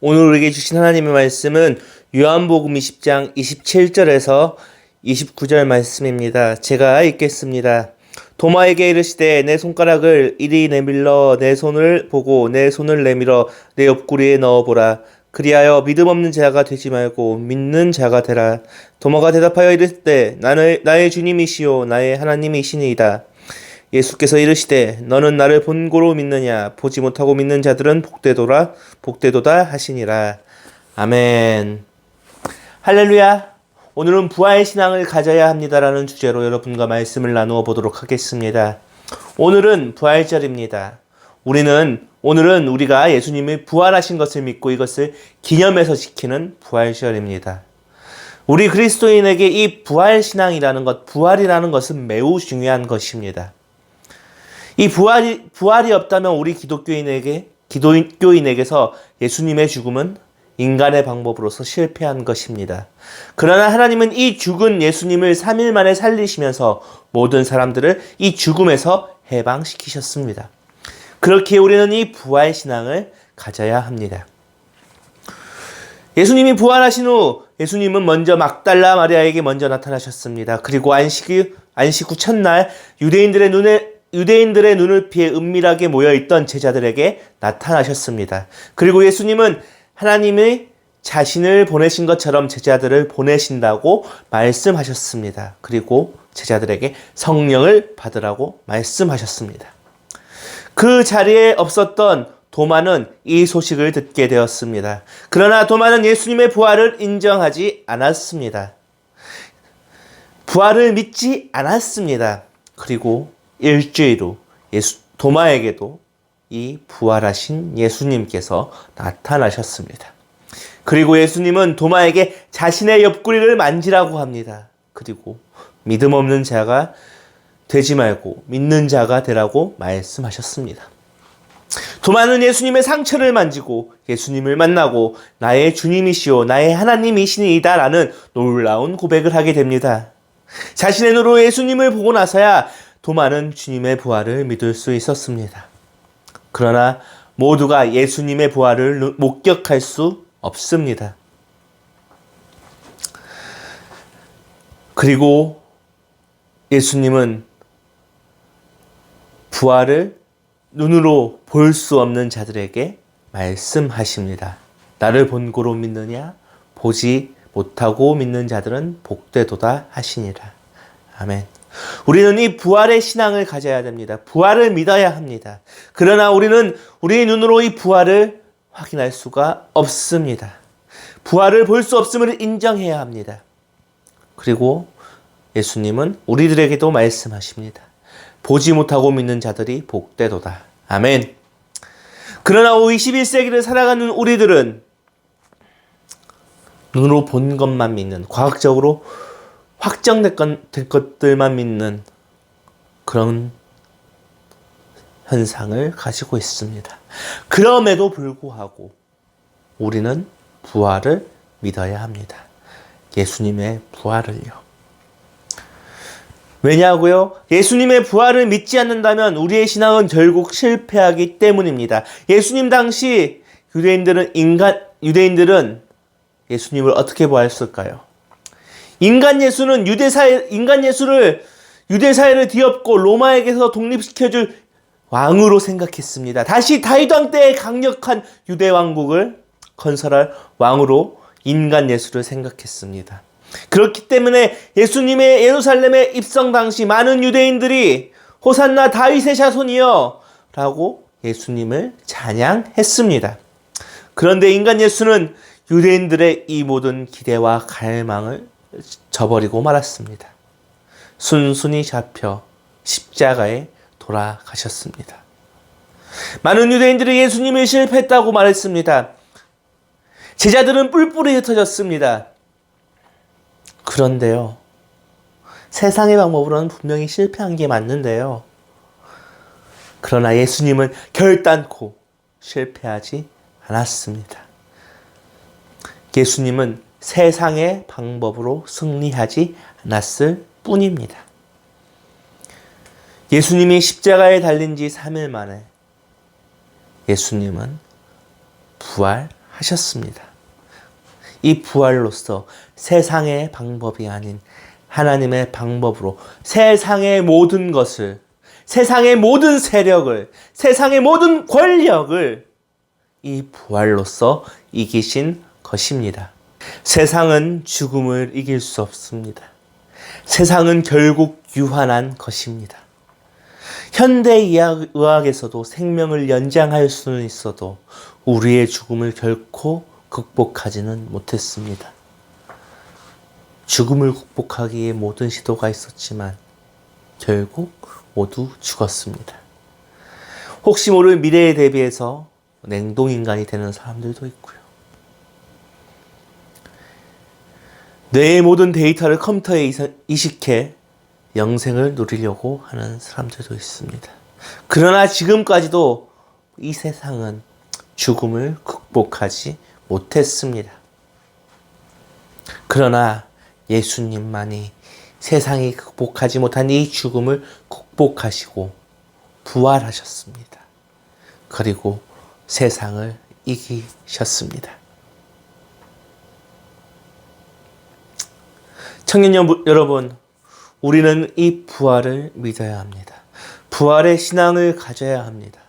오늘 우리에게 주신 하나님의 말씀은 요한복음 20장 27절에서 29절 말씀입니다. 제가 읽겠습니다. 도마에게 이르시되 내 손가락을 이리 내밀러 내 손을 보고 내 손을 내밀어 내 옆구리에 넣어보라. 그리하여 믿음 없는 자가 되지 말고 믿는 자가 되라. 도마가 대답하여 이르시되 나의 주님이시요 나의 하나님이시니이다. 예수께서 이르시되 너는 나를 본고로 믿느냐 보지 못하고 믿는 자들은 복되도다 하시니라. 아멘. 할렐루야. 오늘은 부활 신앙을 가져야 합니다라는 주제로 여러분과 말씀을 나누어 보도록 하겠습니다. 오늘은 부활절입니다. 오늘은 우리가 예수님이 부활하신 것을 믿고 이것을 기념해서 지키는 부활절입니다. 우리 그리스도인에게 이 부활 신앙이라는 것, 부활이라는 것은 매우 중요한 것입니다. 이 부활이 없다면 우리 기독교인에게서 예수님의 죽음은 인간의 방법으로서 실패한 것입니다. 그러나 하나님은 이 죽은 예수님을 3일 만에 살리시면서 모든 사람들을 이 죽음에서 해방시키셨습니다. 그렇게 우리는 이 부활 신앙을 가져야 합니다. 예수님이 부활하신 후 예수님은 먼저 막달라 마리아에게 먼저 나타나셨습니다. 그리고 안식 후 첫날 유대인들의 눈을 피해 은밀하게 모여있던 제자들에게 나타나셨습니다. 그리고 예수님은 하나님이 자신을 보내신 것처럼 제자들을 보내신다고 말씀하셨습니다. 그리고 제자들에게 성령을 받으라고 말씀하셨습니다. 그 자리에 없었던 도마는 이 소식을 듣게 되었습니다. 그러나 도마는 예수님의 부활을 인정하지 않았습니다. 부활을 믿지 않았습니다. 그리고 일주일 후 도마에게도 이 부활하신 예수님께서 나타나셨습니다. 그리고 예수님은 도마에게 자신의 옆구리를 만지라고 합니다. 그리고 믿음 없는 자가 되지 말고 믿는 자가 되라고 말씀하셨습니다. 도마는 예수님의 상처를 만지고 예수님을 만나고 나의 주님이시오 나의 하나님이시니이다 라는 놀라운 고백을 하게 됩니다. 자신의 눈으로 예수님을 보고 나서야 도마는 주님의 부활을 믿을 수 있었습니다. 그러나 모두가 예수님의 부활을 목격할 수 없습니다. 그리고 예수님은 부활을 눈으로 볼 수 없는 자들에게 말씀하십니다. 나를 본고로 믿느냐? 보지 못하고 믿는 자들은 복되도다 하시니라. 아멘. 우리는 이 부활의 신앙을 가져야 됩니다. 부활을 믿어야 합니다. 그러나 우리는 우리의 눈으로 이 부활을 확인할 수가 없습니다. 부활을 볼 수 없음을 인정해야 합니다. 그리고 예수님은 우리들에게도 말씀하십니다. 보지 못하고 믿는 자들이 복되도다. 아멘. 그러나 21세기를 살아가는 우리들은 눈으로 본 것만 믿는, 과학적으로 확정된 것들만 믿는 그런 현상을 가지고 있습니다. 그럼에도 불구하고 우리는 부활을 믿어야 합니다. 예수님의 부활을요. 왜냐고요? 예수님의 부활을 믿지 않는다면 우리의 신앙은 결국 실패하기 때문입니다. 예수님 당시 유대인들은 예수님을 어떻게 보았을까요? 인간 예수를 유대사회를 뒤엎고 로마에게서 독립시켜줄 왕으로 생각했습니다. 다시 다윗 왕 때의 강력한 유대 왕국을 건설할 왕으로 인간 예수를 생각했습니다. 그렇기 때문에 예수님의 예루살렘에 입성 당시 많은 유대인들이 호산나 다윗의 자손이여 라고 예수님을 찬양했습니다. 그런데 인간 예수는 유대인들의 이 모든 기대와 갈망을 저버리고 말았습니다. 순순히 잡혀 십자가에 돌아가셨습니다. 많은 유대인들이 예수님을 실패했다고 말했습니다. 제자들은 뿔뿔이 흩어졌습니다. 그런데요, 세상의 방법으로는 분명히 실패한 게 맞는데요. 그러나 예수님은 결단코 실패하지 않았습니다. 예수님은 세상의 방법으로 승리하지 않았을 뿐입니다. 예수님이 십자가에 달린 지 3일 만에 예수님은 부활 부활하셨습니다. 이 부활로서 세상의 방법이 아닌 하나님의 방법으로 세상의 모든 것을, 세상의 모든 세력을, 세상의 모든 권력을 이 부활로서 이기신 것입니다. 세상은 죽음을 이길 수 없습니다. 세상은 결국 유한한 것입니다. 현대의학에서도 생명을 연장할 수는 있어도 우리의 죽음을 결코 극복하지는 못했습니다. 죽음을 극복하기 위해 모든 시도가 있었지만 결국 모두 죽었습니다. 혹시 모를 미래에 대비해서 냉동인간이 되는 사람들도 있고요. 뇌의 모든 데이터를 컴퓨터에 이식해 영생을 누리려고 하는 사람들도 있습니다. 그러나 지금까지도 이 세상은 죽음을 극복하지 못했습니다. 그러나 예수님만이 세상이 극복하지 못한 이 죽음을 극복하시고 부활하셨습니다. 그리고 세상을 이기셨습니다. 청년 여러분, 우리는 이 부활을 믿어야 합니다. 부활의 신앙을 가져야 합니다.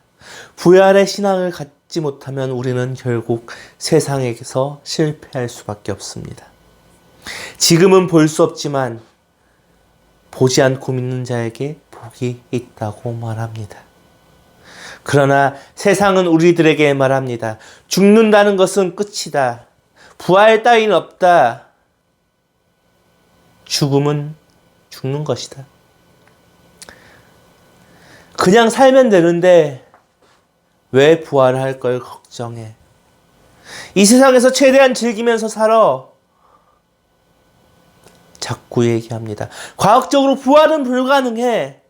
부활의 신앙을 갖지 못하면 우리는 결국 세상에서 실패할 수밖에 없습니다. 지금은 볼 수 없지만 보지 않고 믿는 자에게 복이 있다고 말합니다. 그러나 세상은 우리들에게 말합니다. 죽는다는 것은 끝이다. 부활 따윈 없다. 죽음은 죽는 것이다. 그냥 살면 되는데 왜 부활할 걸 걱정해? 이 세상에서 최대한 즐기면서 살아. 자꾸 얘기합니다. 과학적으로 부활은 불가능해.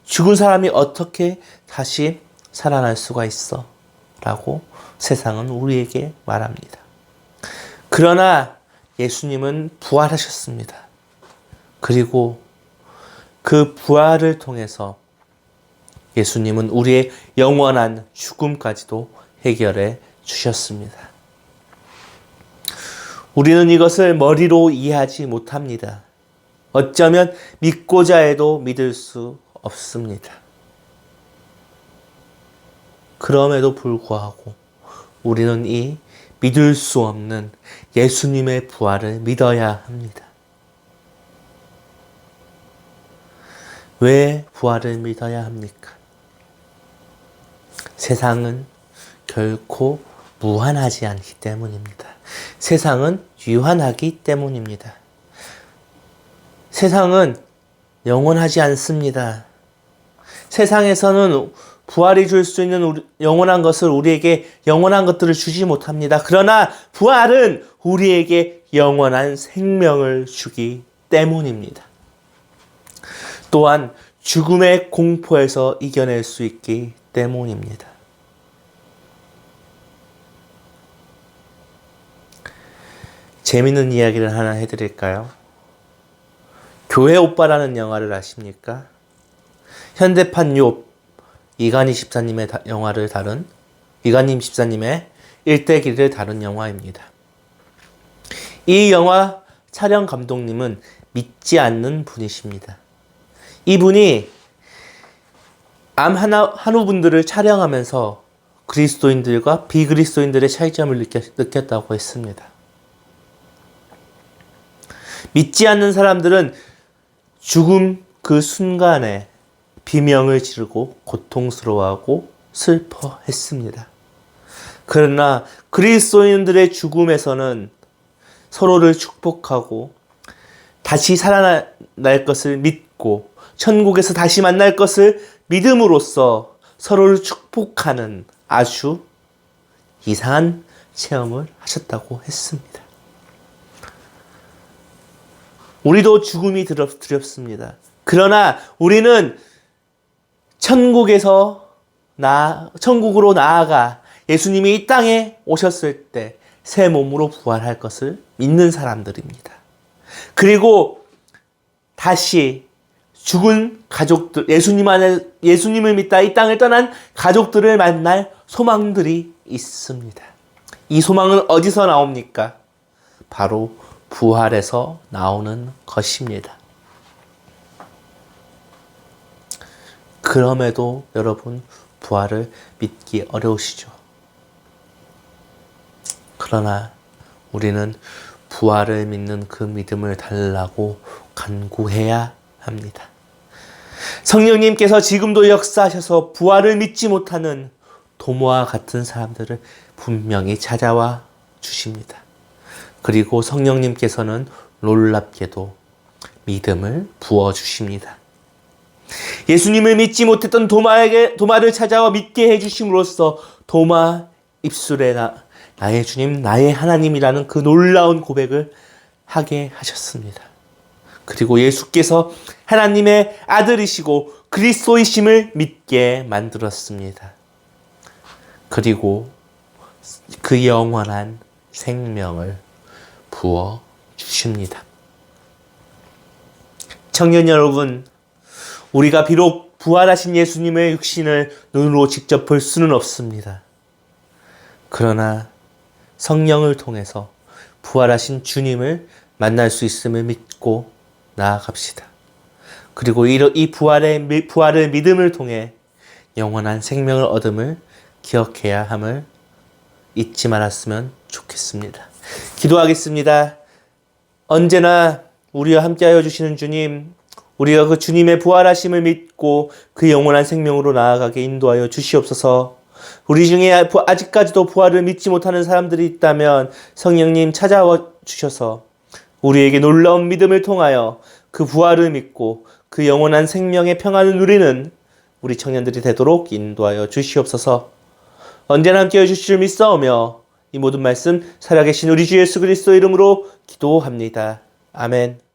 죽은 사람이 어떻게 다시 살아날 수가 있어? 라고 세상은 우리에게 말합니다. 그러나 예수님은 부활하셨습니다. 그리고 그 부활을 통해서 예수님은 우리의 영원한 죽음까지도 해결해 주셨습니다. 우리는 이것을 머리로 이해하지 못합니다. 어쩌면 믿고자 해도 믿을 수 없습니다. 그럼에도 불구하고 우리는 이 믿을 수 없는 예수님의 부활을 믿어야 합니다. 왜 부활을 믿어야 합니까? 세상은 결코 무한하지 않기 때문입니다. 세상은 유한하기 때문입니다. 세상은 영원하지 않습니다. 세상에서는 부활이 줄 수 있는 영원한 것을 우리에게 영원한 것들을 주지 못합니다. 그러나 부활은 우리에게 영원한 생명을 주기 때문입니다. 또한 죽음의 공포에서 이겨낼 수 있기 때문입니다. 재밌는 이야기를 하나 해드릴까요? 교회 오빠라는 영화를 아십니까? 현대판 욥 이간희 집사님의 영화를 다룬 이간희 집사님의 일대기를 다룬 영화입니다. 이 영화 촬영 감독님은 믿지 않는 분이십니다. 이분이 한우 분들을 촬영하면서 그리스도인들과 비그리스도인들의 차이점을 느꼈다고 했습니다. 믿지 않는 사람들은 죽음 그 순간에 비명을 지르고 고통스러워하고 슬퍼했습니다. 그러나 그리스도인들의 죽음에서는 서로를 축복하고 다시 살아날 것을 믿고 천국에서 다시 만날 것을 믿음으로써 서로를 축복하는 아주 이상한 체험을 하셨다고 했습니다. 우리도 죽음이 두렵습니다. 그러나 우리는 천국으로 나아가 예수님이 이 땅에 오셨을 때 새 몸으로 부활할 것을 믿는 사람들입니다. 그리고 다시 죽은 가족들, 예수님을 믿다 이 땅을 떠난 가족들을 만날 소망들이 있습니다. 이 소망은 어디서 나옵니까? 바로 부활에서 나오는 것입니다. 그럼에도 여러분 부활을 믿기 어려우시죠? 그러나 우리는 부활을 믿는 그 믿음을 달라고 간구해야 합니다. 성령님께서 지금도 역사하셔서 부활을 믿지 못하는 도모와 같은 사람들을 분명히 찾아와 주십니다. 그리고 성령님께서는 놀랍게도 믿음을 부어주십니다. 예수님을 믿지 못했던 도마를 찾아와 믿게 해주심으로써 도마 입술에 나의 주님, 나의 하나님이라는 그 놀라운 고백을 하게 하셨습니다. 그리고 예수께서 하나님의 아들이시고 그리스도이심을 믿게 만들었습니다. 그리고 그 영원한 생명을 부어 주십니다. 청년 여러분, 우리가 비록 부활하신 예수님의 육신을 눈으로 직접 볼 수는 없습니다. 그러나 성령을 통해서 부활하신 주님을 만날 수 있음을 믿고 나아갑시다. 그리고 이 부활을 믿음을 통해 영원한 생명을 얻음을 기억해야 함을 잊지 말았으면 좋겠습니다. 기도하겠습니다. 언제나 우리와 함께하여 주시는 주님, 우리가 그 주님의 부활하심을 믿고 그 영원한 생명으로 나아가게 인도하여 주시옵소서. 우리 중에 아직까지도 부활을 믿지 못하는 사람들이 있다면 성령님 찾아와 주셔서 우리에게 놀라운 믿음을 통하여 그 부활을 믿고 그 영원한 생명의 평안을 누리는 우리 청년들이 되도록 인도하여 주시옵소서. 언제나 함께해 주실 줄 믿사오며 이 모든 말씀 살아계신 우리 주 예수 그리스도 이름으로 기도합니다. 아멘.